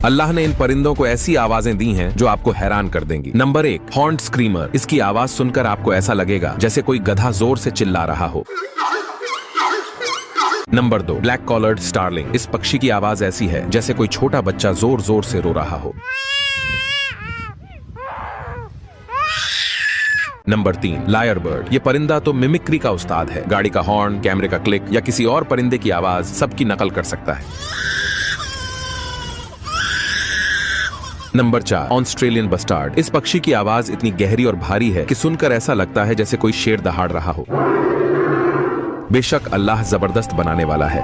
अल्लाह ने इन परिंदों को ऐसी आवाजें दी हैं जो आपको हैरान कर देंगी। Number 1, horned screamer. इसकी आवाज सुनकर आपको ऐसा लगेगा जैसे कोई गधा जोर से चिल्ला रहा हो। Number 2, black collared starling. इस पक्षी की आवाज ऐसी है जैसे कोई छोटा बच्चा जोर जोर से रो रहा हो। Number 3, lyre bird. ये परिंदा तो मिमिक्री का उस्ताद है। गाड़ी का हॉर्न, कैमरे का क्लिक या किसी और परिंदे की आवाज सबकी नकल कर सकता है। Number 4, Australian bustard. इस पक्षी की आवाज इतनी गहरी और भारी है कि सुनकर ऐसा लगता है जैसे कोई शेर दहाड़ रहा हो। बेशक अल्लाह जबरदस्त बनाने वाला है,